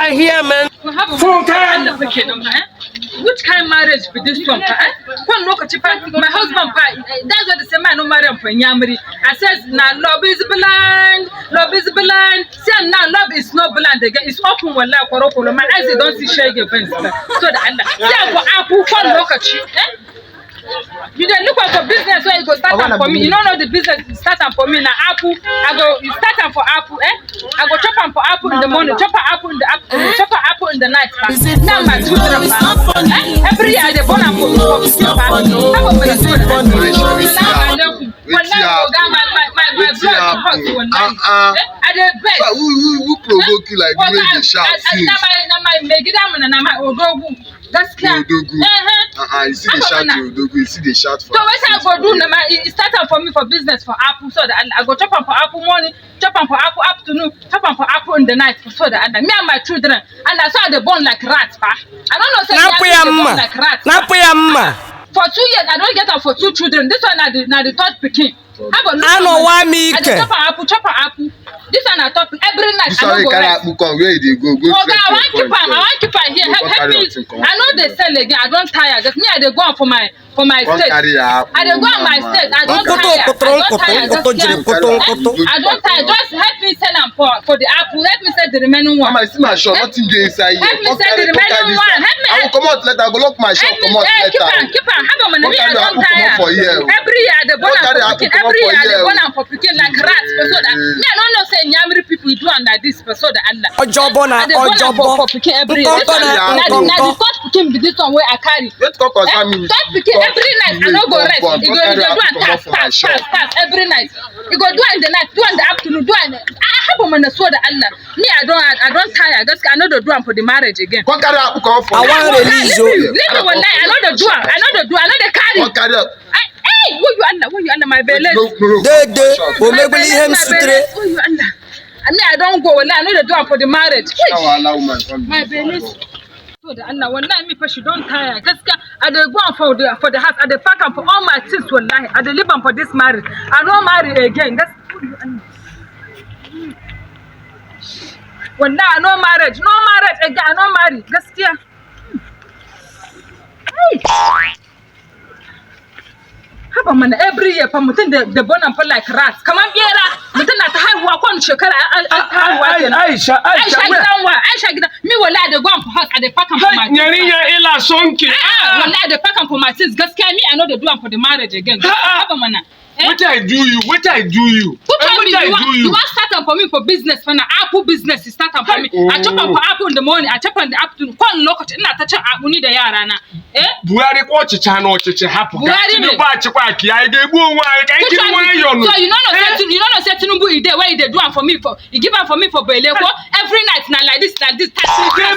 are here, man. Phone time. Which kind of marriage with this one? One look at my husband. That's what they say. Man, no marry for Yamri. I says now love is blind. Love is blind. Say now love is not blind again. It's open when like Quarrel. My eyes don't see shade events. So that Allah. Say for Apple. One look at you. You don't look for business where you go start for me. You don't know the business start for me now. Apple, I go you start for Apple, I go chop for Apple in the morning, chop Apple in the afternoon, chop Apple in the night. Now my children, every year they born for my who provoke you like the way they shout? That's clear. You see the shout to Odogu, you see the shout for. So what I go do now? It started for me for business for Apple, so that I go chop for Apple morning, chop for Apple afternoon, chop for Apple in the night, so that me and my children, and I saw they born like rats, pa. I don't know, say they born like rats. For 2 years, I don't get them for 2 children. This one now the third picking. I know why me. I chop Apple. This one I talk every night. Sorry, where they go? I want keep her here. Help me. I know they sell again. I don't tire. Just me, I dey go on for my state. I dey go on my state. I don't tire. I don't tire. Just help me sell them for the Apple. Help me sell the remaining one. I see my shop. Nothing dey inside here. Help me sell the remaining one. Help me. I will come out later. I go lock my shop. Come out later. Keep on. Have a money. I don't tire. Every year they go on for picking. Every year they go on for picking like rats. So that me, I don't know say Nyamiri people do under this. So that Allah. For picking every year. Now the first picking be this one where I carry. Let's go concern me. First picking every night. I don't go rest. You go do and task every night. You go do in the night, do in the afternoon, do in. I have a man so that Allah. Me, I don't tire. Just I know the do for the marriage again. I want to release you. Leave me one night. I know the do. I know the carry. Hey, who you under my belly? Who make believe him sutre? Who you under? I mean, I don't go. I know the do for the marriage. My belly. So the Allah, one night me for she don't tire. Just I dey go for the house. I dey pack up for all my things. Wallahi, I dey live on for this marriage. I don't marry again. That's wallahi, no marriage again. I don't marry. Just here. Have a man every year for mutin the born and like rats. Come on, Biera. Mutin at high walk on shekara. Aisha, me will let the go for house at the pack for my Ila sonki. Will let the pack for my sis. Just can me, I know the do for the marriage again. Have a man. What I do you? Who told me you want start for me for business? For an Apple business, you start for me. I chop for Apple in the morning. I chop in the afternoon. One look at not touch Apple need the yarana. Buhari watch it channel to happen. Buhari I gave one. So you know say Tinubu ide where they do for me for you give for me for Beleko every night now like this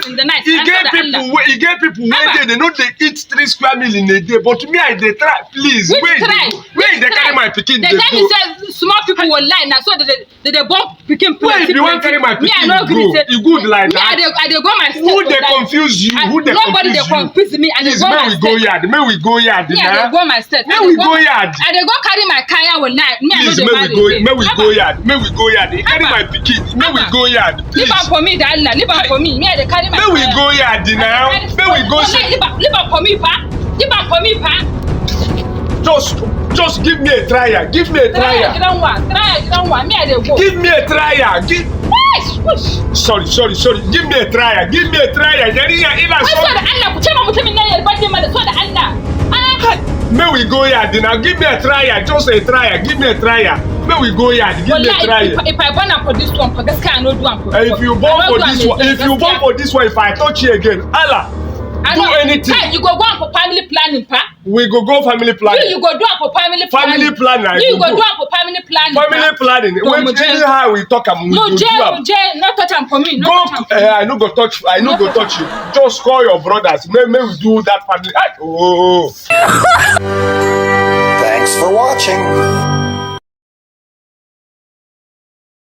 in the night. He gave people where they know they eat 3 square meal in a day, but me I they try. Please where they carry my picking. The time you say small people will lie now, so they bomb picking. Wait, you want carry my picking? You good like that? I dey go my step. Who they confuse you? Nobody they confuse me. I dey go my step. May we go yard. Yeah, I dey go my step. May we go yard. I dey go carry my kaya will lie. Please, may we go yard. May we go yard. You carry my picking. May we go yard. Leave am for me, Allah. Leave am for me. Me I dey carry my. May we go yard now. May we go. Leave am for me, pa. Leave am for me, pa. Just give me a trial. Give me a trial. Try. Me I dey go. Give me a trial. Sorry. Give me a trial. Give me a trial. May we go yard now. Give me a trial. Just a trial. Give me a trial. May we go yard. Give me a trial. If I born up for this one, for this kind of do one. If you born for this one, if I touch you again, Allah. Do anything. Hey, you go for family planning, pa? We go family planning. You go do for family planning. Family planning. You go do for family planning. Family planning. When anyhow we talk, we no jail, not touch them for me. I no go touch. I no go touch you. Just call your brothers. May we do that family. Oh. Thanks for watching.